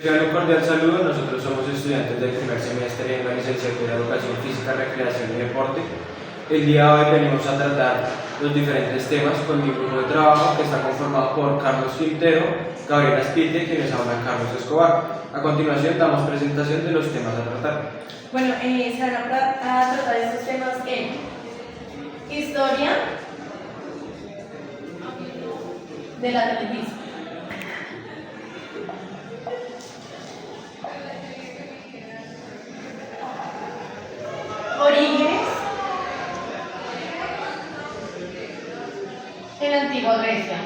Un cordial saludo, nosotros somos estudiantes del primer semestre en la licenciatura de Educación Física, Recreación y Deporte. El día de hoy venimos a tratar los diferentes temas con mi grupo de trabajo que está conformado por Carlos Quintero, Gabriela Spite y quienes hablan Carlos Escobar. A continuación damos presentación de los temas a tratar. Bueno, se van a tratar estos temas en historia del atletismo, orígenes en la antigua Grecia,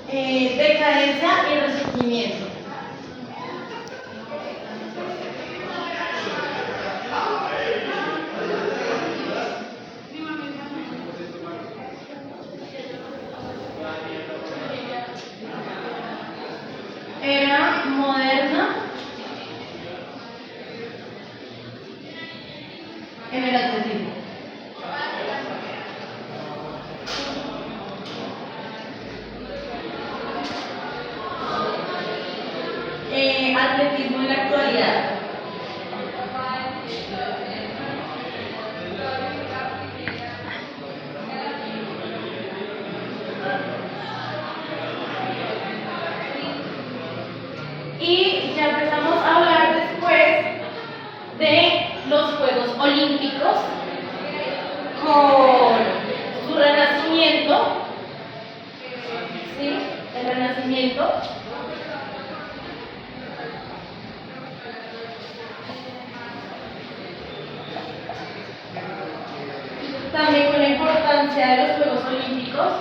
decadencia y resurgimiento, era moderna en el atletismo. Atletismo en la actualidad. Y ya empezamos a hablar después de los Juegos Olímpicos con su renacimiento, ¿sí? El renacimiento. También con la importancia de los Juegos Olímpicos.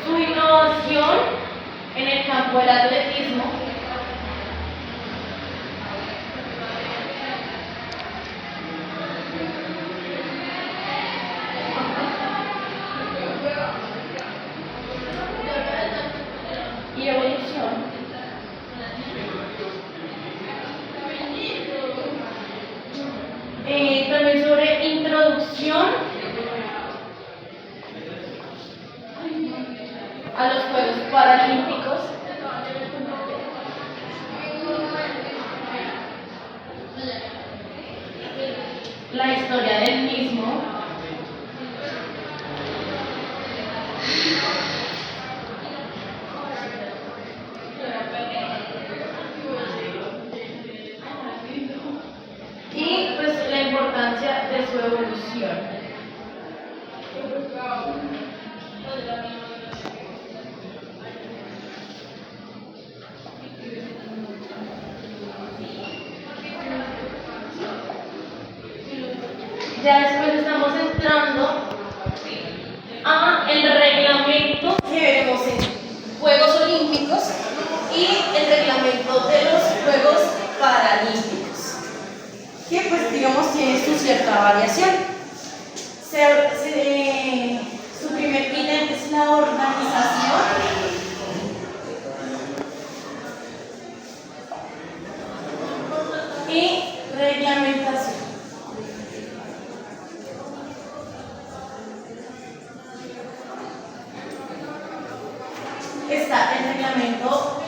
Su innovación en el campo del atletismo. Y evolución. También sobre introducción a los Juegos Paralímpicos. La historia del mismo. Y pues la importancia de su evolución. Ya después estamos entrando a el reglamento que veremos en Juegos Olímpicos y el reglamento de los Juegos Paralímpicos, que pues digamos tiene su cierta variación. Su primer ítem es la organización y reglamentación. Está el reglamento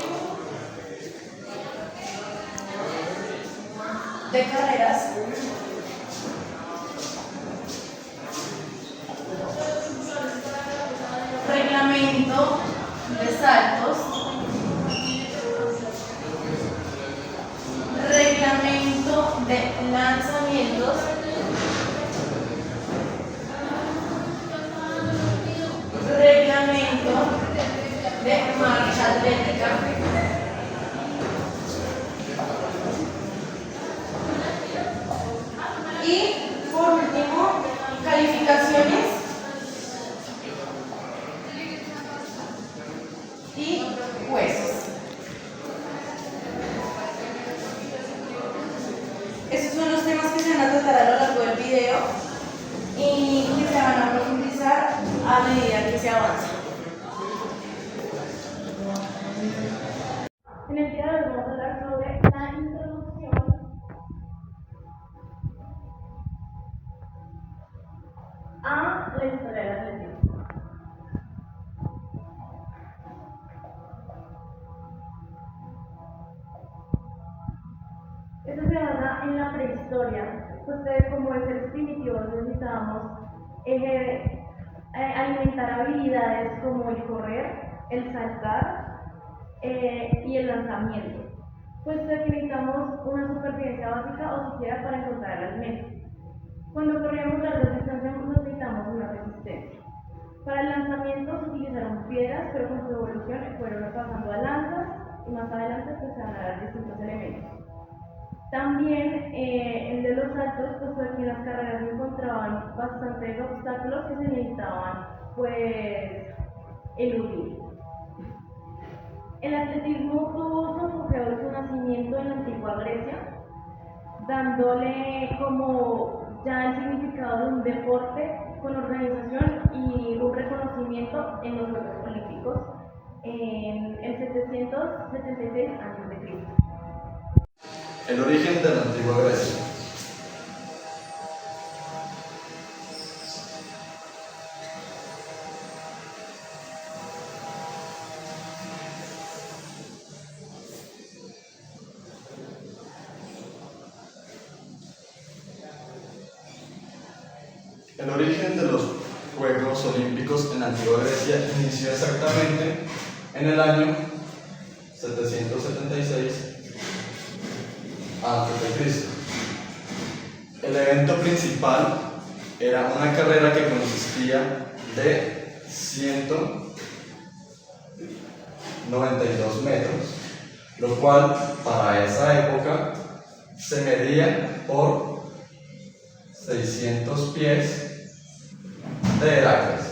de carreras, reglamento de saltos, reglamento de lanzamientos, reglamento de marcha atlética, y por último calificaciones y jueces. Esos son los temas que se van a tratar a lo largo del video y que se van a profundizar a medida que se avanza. En el día de hoy vamos a hablar sobre la introducción a la historia del atletismo. Esto se basa en la prehistoria, pues como seres primitivos necesitábamos alimentar habilidades como el correr, el saltar y el lanzamiento. Pues necesitamos una supervivencia básica o siquiera para encontrar alimento. Cuando corríamos largas distancias necesitamos una resistencia. Para el lanzamiento se utilizaron piedras, pero con su evolución fueron pasando a lanzas y más adelante se van a dar distintos elementos. También el de los saltos, pues aquí en las carreras se encontraban bastantes obstáculos que se necesitaban pues eludir. El atletismo tuvo su apogeo y su nacimiento en la antigua Grecia, dándole como ya el significado de un deporte con organización y un reconocimiento en los Juegos Olímpicos en el 776 a.C. El origen de la antigua Grecia. El origen de los Juegos Olímpicos en la antigua Grecia inició exactamente en el año 776 a.C. El evento principal era una carrera que consistía de 192 metros, lo cual para esa época se medía por 600 pies de Heracles.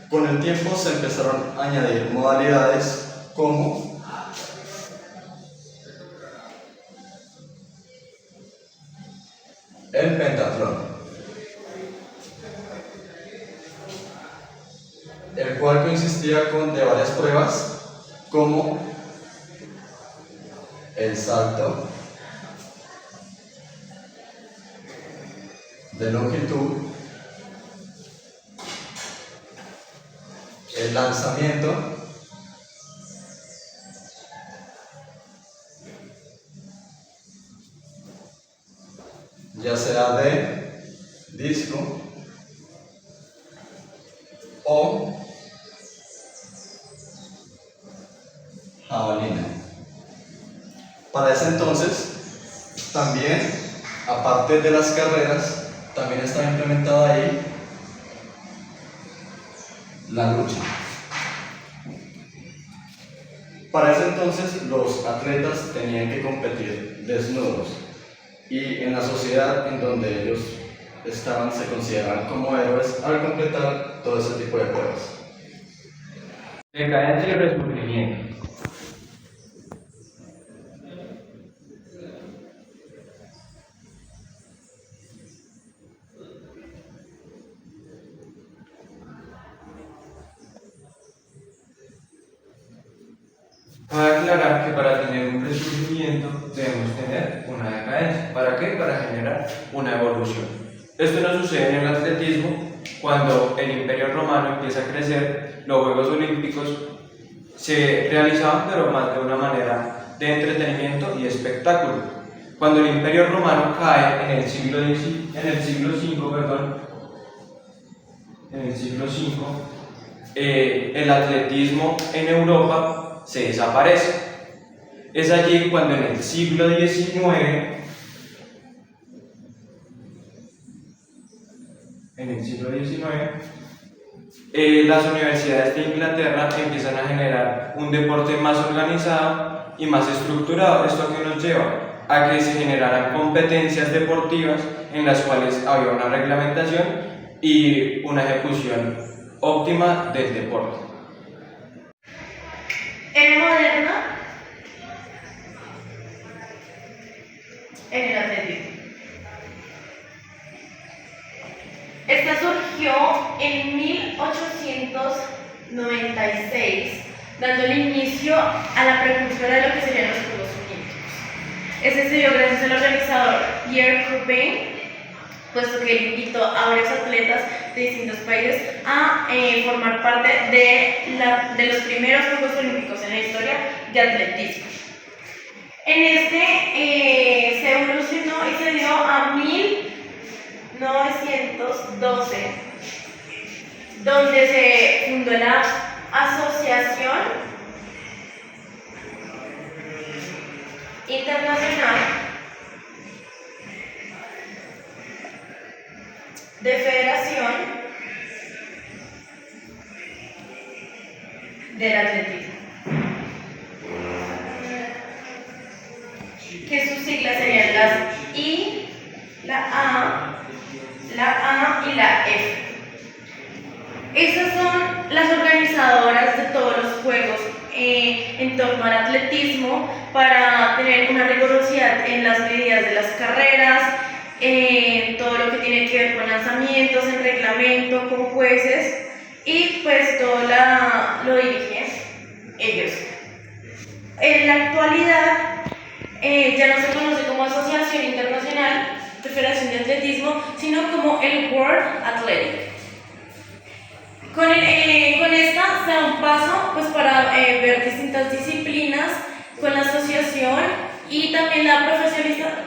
Con el tiempo se empezaron a añadir modalidades como el pentatlón, el cual consistía de varias pruebas como el salto de longitud, el lanzamiento, ya sea de disco o jabalina. Para ese entonces, también, aparte de las carreras, también estaba implementada ahí la lucha. Para ese entonces, los atletas tenían que competir desnudos. Y en la sociedad en donde ellos estaban se consideraban como héroes al completar todo ese tipo de pruebas. Decadencia y resurgimiento. Cabe aclarar que para tener un resurgimiento debemos tener una decadencia. ¿Para qué? Para generar una evolución. Esto no sucede en el atletismo. Cuando el Imperio Romano empieza a crecer, los Juegos Olímpicos se realizaban, pero más de una manera de entretenimiento y espectáculo. Cuando el Imperio Romano cae en el siglo V, el atletismo en Europa se desaparece. Es allí cuando en el siglo XIX las universidades de Inglaterra empiezan a generar un deporte más organizado y más estructurado. ¿Esto a qué nos lleva? A que se generaran competencias deportivas en las cuales había una reglamentación y una ejecución óptima del deporte. Era moderna en el atletismo. Esta surgió en 1896 dando el inicio a la precursora de lo que serían los Juegos Olímpicos. Este se dio gracias al organizador Pierre Coubertin, puesto que él invitó a varios atletas de distintos países a formar parte de los primeros Juegos Olímpicos en la historia de atletismo. En este se evolucionó y se dio a 1912, donde se fundó la Asociación Internacional de Federación del Atletismo, que sus siglas serían las I, la A y la F. Estas son las organizadoras de todos los juegos en torno al atletismo para tener una rigurosidad en las medidas de las carreras, todo lo que tiene que ver con lanzamientos, en reglamento, con jueces, y pues todo lo dirigen ellos. En la actualidad ya no se conoce como Asociación Internacional de Federación de Atletismo, sino como el World Athletic. Con esta se da un paso pues, para ver distintas disciplinas con la asociación y también la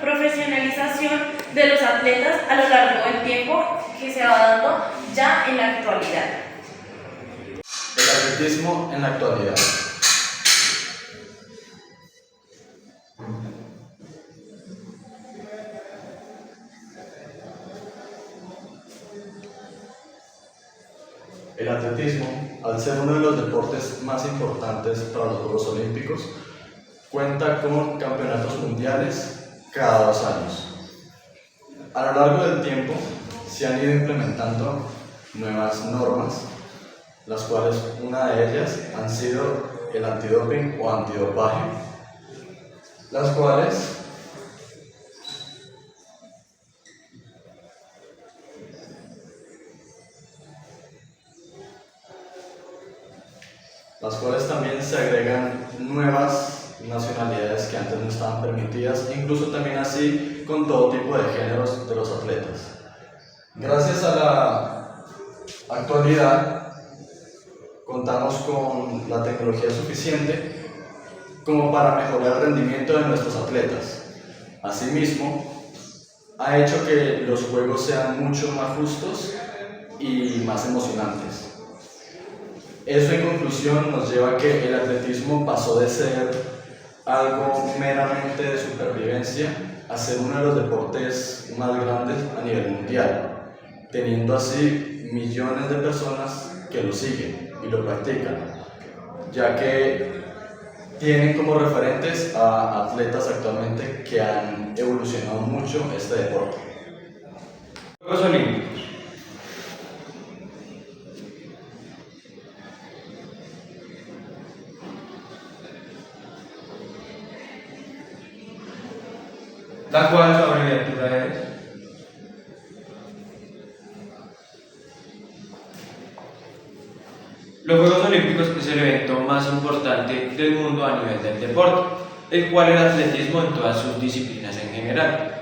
profesionalización de los atletas a lo largo del tiempo que se va dando ya en la actualidad. El atletismo en la actualidad. El atletismo, al ser uno de los deportes más importantes para los Juegos Olímpicos, cuenta con campeonatos mundiales cada 2 años. A lo largo del tiempo se han ido implementando nuevas normas, las cuales una de ellas han sido el antidoping o antidopaje, las cuales también se agregan nuevas nacionalidades que antes no estaban permitidas, incluso también así con todo tipo de géneros de los atletas. Gracias a la actualidad contamos con la tecnología suficiente como para mejorar el rendimiento de nuestros atletas. Asimismo, ha hecho que los juegos sean mucho más justos y más emocionantes. Eso en conclusión nos lleva a que el atletismo pasó de ser algo meramente de supervivencia a ser uno de los deportes más grandes a nivel mundial, teniendo así millones de personas que lo siguen y lo practican, ya que tienen como referentes a atletas actualmente que han evolucionado mucho este deporte. Juegos Olímpicos. La cual su abreviatura es los Juegos Olímpicos es el evento más importante del mundo a nivel del deporte, el cual el atletismo en todas sus disciplinas en general.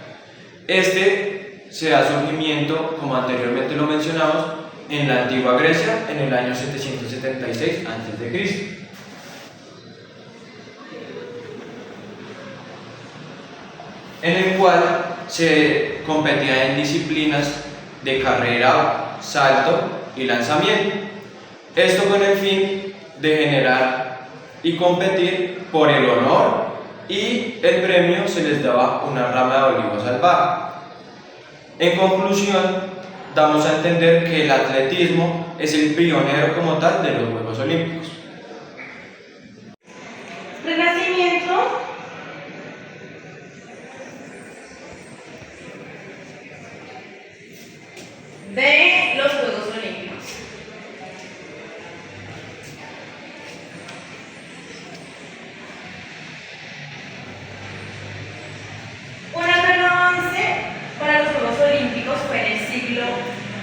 Este se da surgimiento, como anteriormente lo mencionamos, en la antigua Grecia en el año 776 a.C. en el cual se competía en disciplinas de carrera, salto y lanzamiento. Esto con el fin de generar y competir por el honor, y el premio se les daba una rama de olivo salvaje. En conclusión, damos a entender que el atletismo es el pionero como tal de los Juegos Olímpicos. Renacimiento de los Juegos Olímpicos. Un gran avance para los Juegos Olímpicos fue en el siglo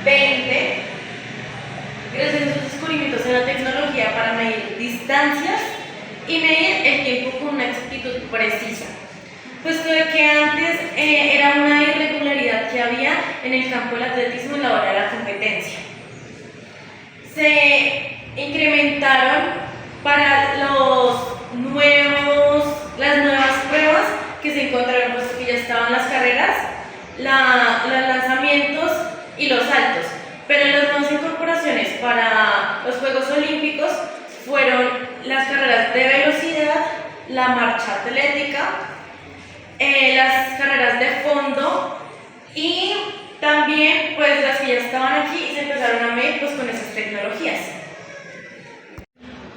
XX, gracias a sus descubrimientos en la tecnología para medir distancias y medir el tiempo con una exactitud precisa, puesto de que antes era una irregularidad que había en el campo del atletismo en la hora de la competencia. Se incrementaron para las nuevas pruebas que se encontraron, puesto que ya estaban las carreras, los lanzamientos y los saltos. Pero las nuevas incorporaciones para los Juegos Olímpicos fueron las carreras de velocidad, la marcha atlética, las carreras de fondo y también pues las que ya estaban aquí y se empezaron a medir pues con esas tecnologías.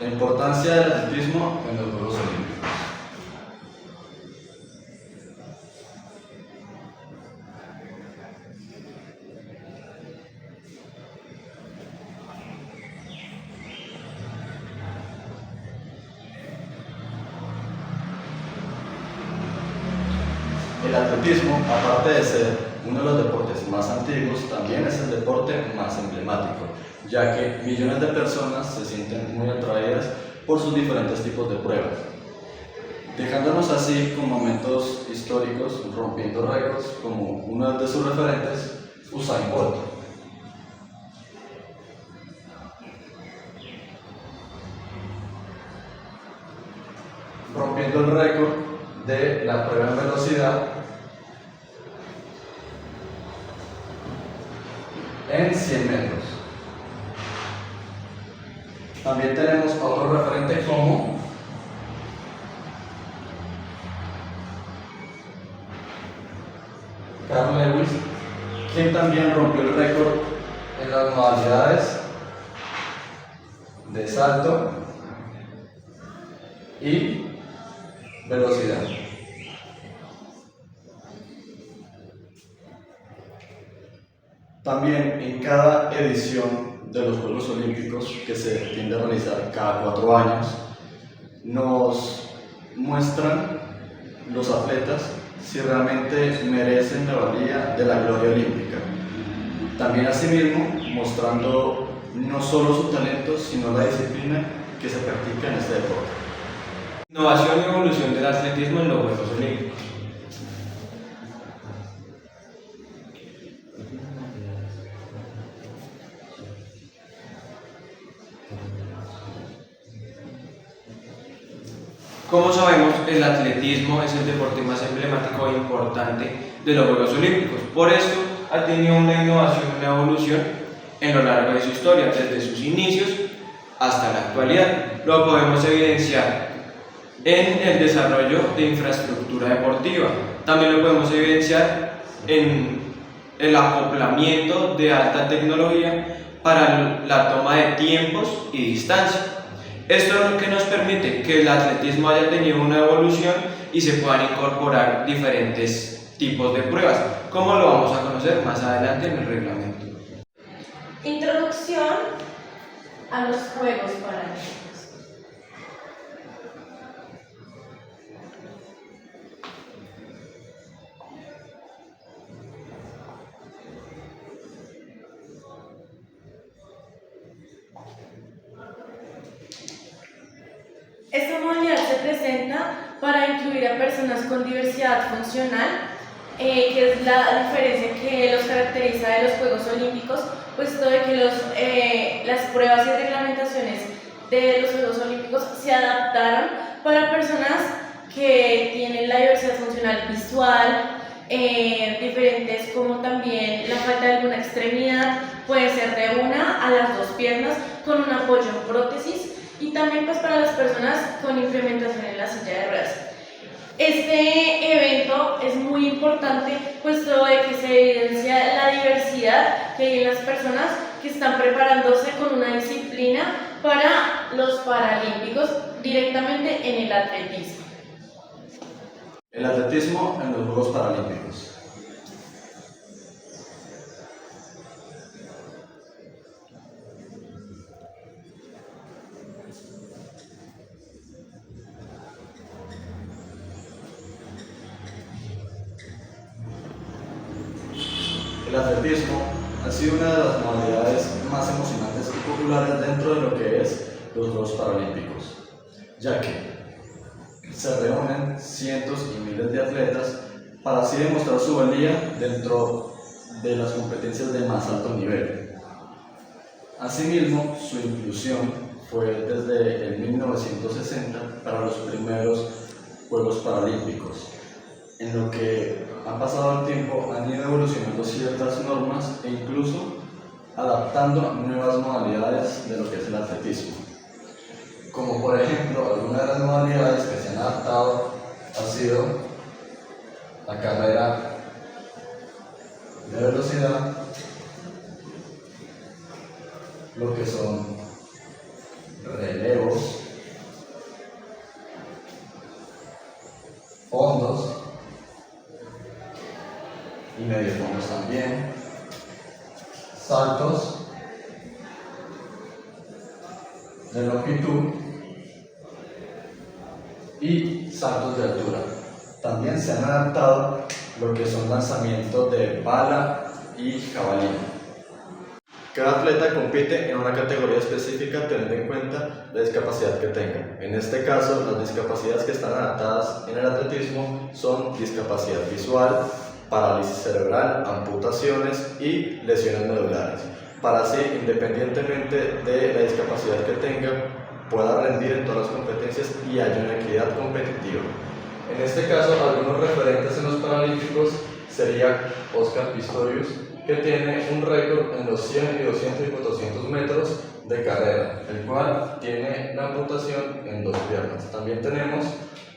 La importancia del atletismo en los Juegos Olímpicos. El atletismo, aparte de ser uno de los deportes más antiguos, también es el deporte más emblemático, ya que millones de personas se sienten muy atraídas por sus diferentes tipos de pruebas, dejándonos así con momentos históricos, rompiendo récords, como uno de sus referentes, Usain Bolt. Rompiendo el récord de la prueba en velocidad en 100 metros. También tenemos a otro referente como Carl Lewis, quien también rompió el récord en las modalidades de salto y velocidad. También en cada edición de los Juegos Olímpicos, que se tiende a realizar cada 4 años, nos muestran los atletas si realmente merecen la valía de la gloria olímpica. También asimismo mostrando no solo su talento, sino la disciplina que se practica en este deporte. Innovación y evolución del atletismo en los Juegos Olímpicos. Como sabemos, el atletismo es el deporte más emblemático e importante de los Juegos Olímpicos. Por esto, ha tenido una innovación y una evolución en lo largo de su historia, desde sus inicios hasta la actualidad. Lo podemos evidenciar en el desarrollo de infraestructura deportiva. También lo podemos evidenciar en el acoplamiento de alta tecnología para la toma de tiempos y distancia. Esto es lo que nos permite que el atletismo haya tenido una evolución y se puedan incorporar diferentes tipos de pruebas, como lo vamos a conocer más adelante en el reglamento. Introducción a los Juegos Paralímpicos. Esta modalidad se presenta para incluir a personas con diversidad funcional, que es la diferencia que los caracteriza de los Juegos Olímpicos, puesto de que las pruebas y reglamentaciones de los Juegos Olímpicos se adaptaron para personas que tienen la diversidad funcional visual, diferentes como también la falta de alguna extremidad, puede ser de una a las 2 piernas con un apoyo en prótesis, y también pues para las personas con implementación en la silla de ruedas. Este evento es muy importante puesto de que se evidencia la diversidad que hay en las personas que están preparándose con una disciplina para los Paralímpicos directamente en el atletismo. El atletismo en los Juegos Paralímpicos. El atletismo ha sido una de las modalidades más emocionantes y populares dentro de lo que es los Juegos Paralímpicos, ya que se reúnen cientos y miles de atletas para así demostrar su valía dentro de las competencias de más alto nivel. Asimismo, su inclusión fue desde el 1960 para los primeros Juegos Paralímpicos. En lo que ha pasado el tiempo han ido evolucionando ciertas normas e incluso adaptando nuevas modalidades de lo que es el atletismo. Como por ejemplo, algunas de las modalidades que se han adaptado ha sido la carrera de velocidad, lo que son relevos, fondos y medio fondos también, saltos de longitud y saltos de altura. También se han adaptado lo que son lanzamientos de bala y jabalina. Cada atleta compite en una categoría específica teniendo en cuenta la discapacidad que tenga. En este caso, las discapacidades que están adaptadas en el atletismo son discapacidad visual, parálisis cerebral, amputaciones y lesiones medulares, para así, independientemente de la discapacidad que tenga, pueda rendir en todas las competencias y haya una equidad competitiva. En este caso, algunos referentes en los Paralímpicos sería Oscar Pistorius, que tiene un récord en los 100 y 200 y 400 metros de carrera, el cual tiene la amputación en 2 piernas. También tenemos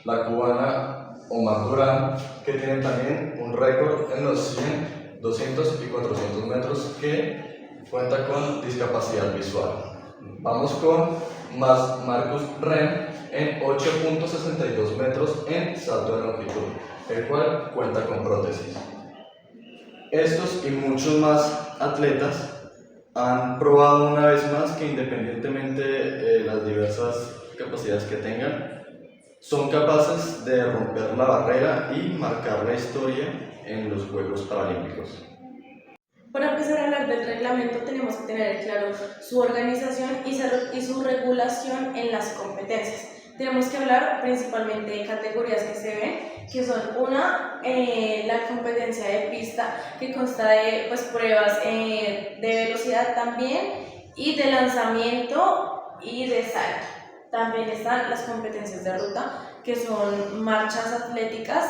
la cubana Omar Durán, que tiene también un récord en los 100, 200 y 400 metros, que cuenta con discapacidad visual. Vamos con Marcus Ren en 8.62 metros en salto de longitud, el cual cuenta con prótesis. Estos y muchos más atletas han probado una vez más que independientemente de las diversas capacidades que tengan, son capaces de romper la barrera y marcar la historia en los Juegos Paralímpicos. Para empezar a hablar del reglamento tenemos que tener claro su organización y su regulación en las competencias. Tenemos que hablar principalmente de categorías que se ven, que son la competencia de pista, que consta de pruebas de velocidad también, y de lanzamiento y de salto. También están las competencias de ruta, que son marchas atléticas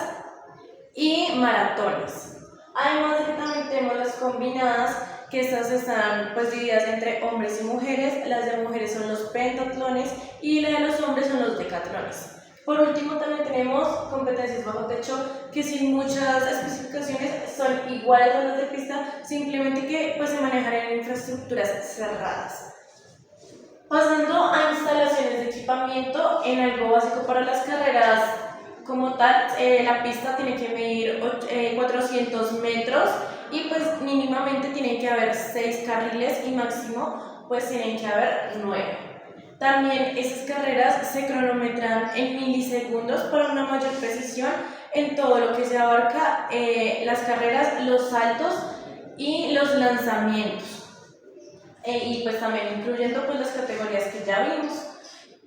y maratones. Además de que también tenemos las combinadas, que estas están divididas entre hombres y mujeres. Las de mujeres son los pentatlones y las de los hombres son los decatlones. Por último, también tenemos competencias bajo techo, que sin muchas especificaciones son iguales a las de pista, simplemente que se manejan en infraestructuras cerradas. Pasando a instalaciones de equipamiento, en algo básico para las carreras como tal, la pista tiene que medir 400 metros y mínimamente tienen que haber 6 carriles y máximo tienen que haber 9. También esas carreras se cronometran en milisegundos para una mayor precisión en todo lo que se abarca las carreras, los saltos y los lanzamientos. Y también incluyendo las categorías que ya vimos.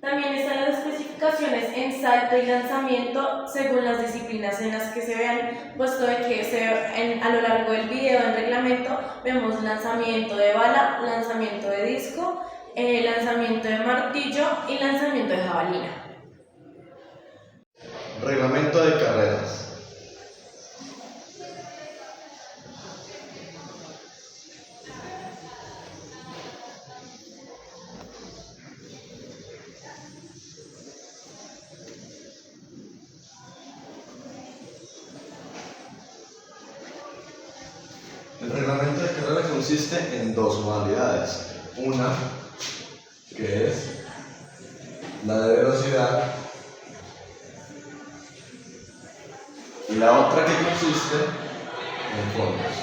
También están las especificaciones en salto y lanzamiento según las disciplinas en las que se vean, puesto de que a lo largo del video en reglamento vemos lanzamiento de bala, lanzamiento de disco, lanzamiento de martillo y lanzamiento de jabalina. Reglamento de carreras. El reglamento de carrera consiste en 2 modalidades. Una, que es la de velocidad, y la otra que consiste en fondos.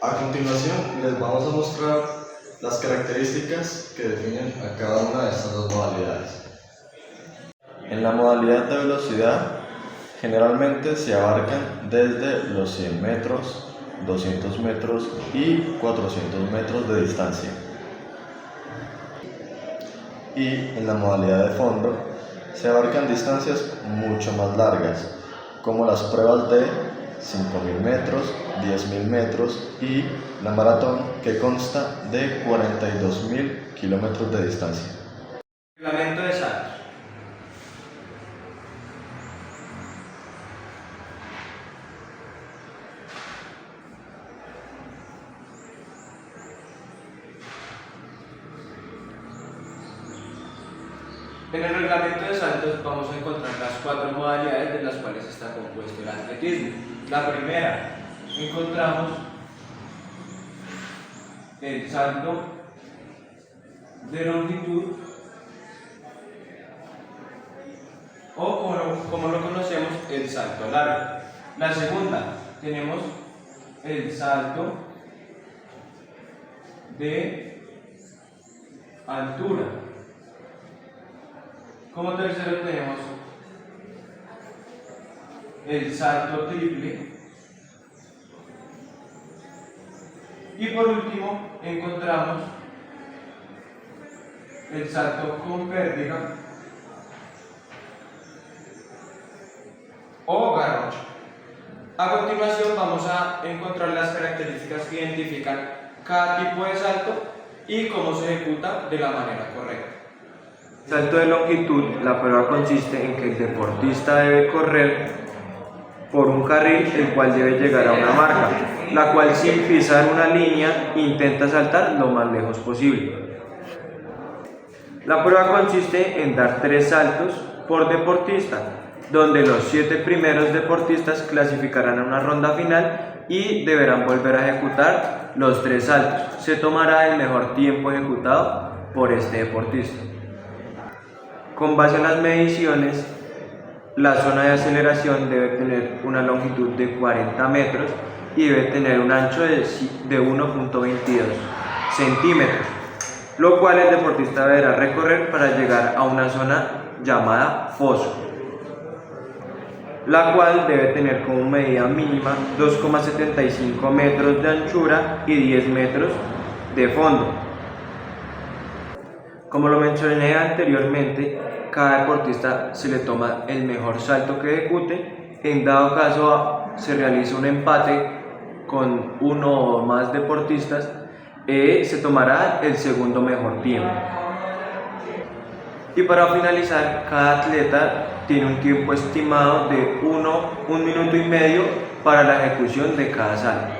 A continuación les vamos a mostrar las características que definen a cada una de estas 2 modalidades. En la modalidad de velocidad, generalmente se abarcan desde los 100 metros, 200 metros y 400 metros de distancia. y en la modalidad de fondo se abarcan distancias mucho más largas, como las pruebas de 5.000 metros, 10.000 metros y la maratón, que consta de 42.000 kilómetros de distancia. Reglamento de saltos. En el reglamento de saltos vamos a encontrar las 4 modalidades de las cuales está compuesto el atletismo. La primera, encontramos el salto de longitud, o como lo conocemos, el salto largo. La segunda, tenemos el salto de altura. Como tercero tenemos el salto triple. Y por último encontramos el salto con pértiga o garrocha. A continuación vamos a encontrar las características que identifican cada tipo de salto y cómo se ejecuta de la manera correcta. Salto de longitud, la prueba consiste en que el deportista debe correr por un carril el cual debe llegar a una marca, la cual sin pisar una línea intenta saltar lo más lejos posible. La prueba consiste en dar 3 saltos por deportista, donde los 7 primeros deportistas clasificarán a una ronda final y deberán volver a ejecutar los 3 saltos. Se tomará el mejor tiempo ejecutado por este deportista. Con base en las mediciones, la zona de aceleración debe tener una longitud de 40 metros y debe tener un ancho de 1.22 centímetros, lo cual el deportista deberá recorrer para llegar a una zona llamada foso, la cual debe tener como medida mínima 2,75 metros de anchura y 10 metros de fondo. Como lo mencioné anteriormente, cada deportista se le toma el mejor salto que ejecute. En dado caso se realiza un empate con uno o más deportistas, se tomará el segundo mejor tiempo. Y para finalizar, cada atleta tiene un tiempo estimado de 1 minuto y medio para la ejecución de cada salto.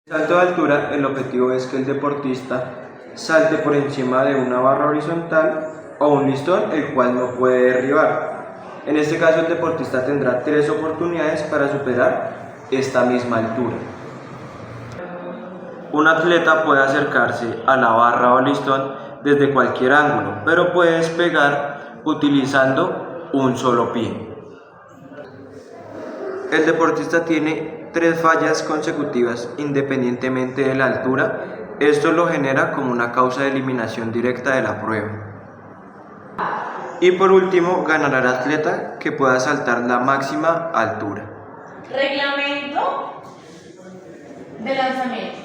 En el salto de altura, el objetivo es que el deportista salte por encima de una barra horizontal o un listón el cual no puede derribar. En este caso, el deportista tendrá 3 oportunidades para superar esta misma altura. Un atleta puede acercarse a la barra o listón desde cualquier ángulo, pero puede despegar utilizando un solo pie. El deportista tiene 3 fallas consecutivas independientemente de la altura. Esto lo genera como una causa de eliminación directa de la prueba. Y por último, ganará el atleta que pueda saltar la máxima altura. Reglamento de lanzamiento.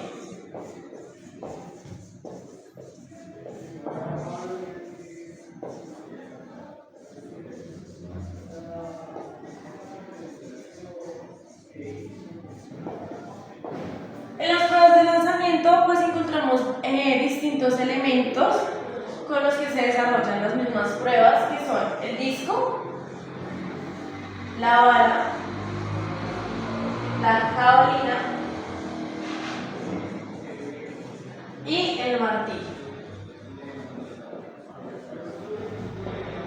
En las pruebas de lanzamiento pues encontramos distintos elementos con los que se desarrollan las mismas pruebas, que son el disco, la bala, la jabalina y el martillo.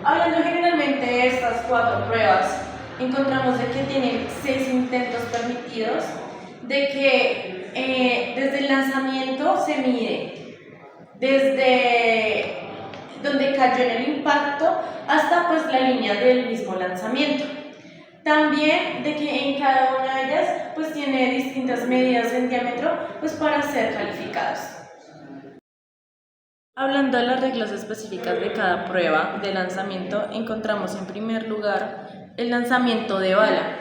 Hablando generalmente de estas 4 pruebas, encontramos de que tienen 6 intentos permitidos, de que desde el lanzamiento se mide desde donde cayó en el impacto hasta pues la línea del mismo lanzamiento. También de que en cada una de ellas pues tiene distintas medidas en diámetro pues para ser calificados. Hablando de las reglas específicas de cada prueba de lanzamiento, encontramos en primer lugar el lanzamiento de bala.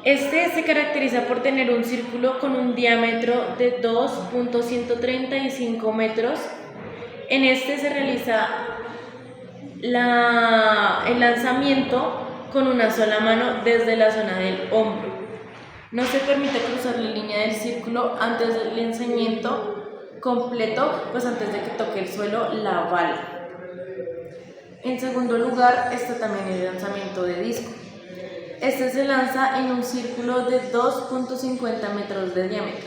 Este se caracteriza por tener un círculo con un diámetro de 2.135 metros En este se realiza el lanzamiento con una sola mano desde la zona del hombro. No se permite cruzar la línea del círculo antes del lanzamiento completo, pues antes de que toque el suelo la bala. En segundo lugar está también el lanzamiento de disco. Este se lanza en un círculo de 2.50 metros de diámetro.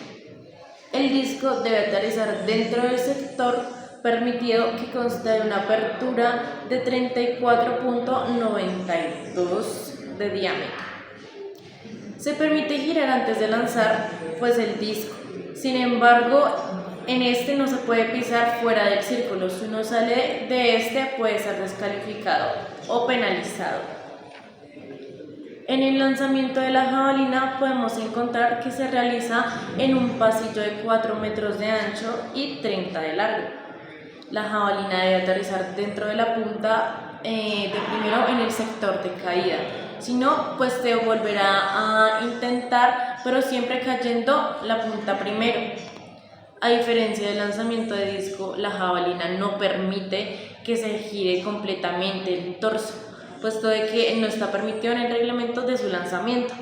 El disco debe aterrizar dentro del sector permitido, que consta de una apertura de 34.92 de diámetro. Se permite girar antes de lanzar pues el disco. Sin embargo, en este no se puede pisar fuera del círculo. Si uno sale de este puede ser descalificado o penalizado. En el lanzamiento de la jabalina podemos encontrar que se realiza en un pasillo de 4 metros de ancho y 30 de largo. La jabalina debe aterrizar dentro de la punta de primero en el sector de caída. Si no, pues se volverá a intentar, pero siempre cayendo la punta primero. A diferencia del lanzamiento de disco, la jabalina no permite que se gire completamente el torso, puesto de que no está permitido en el reglamento de su lanzamiento.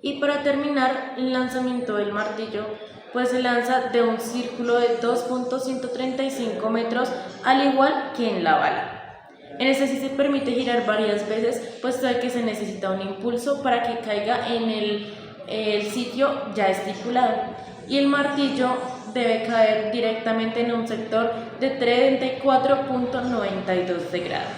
Y para terminar, el lanzamiento del martillo pues se lanza de un círculo de 2.135 metros, al igual que en la bala. En este sí se permite girar varias veces, puesto de que se necesita un impulso para que caiga en el sitio ya estipulado. Y el martillo debe caer directamente en un sector de 34.92 de grado.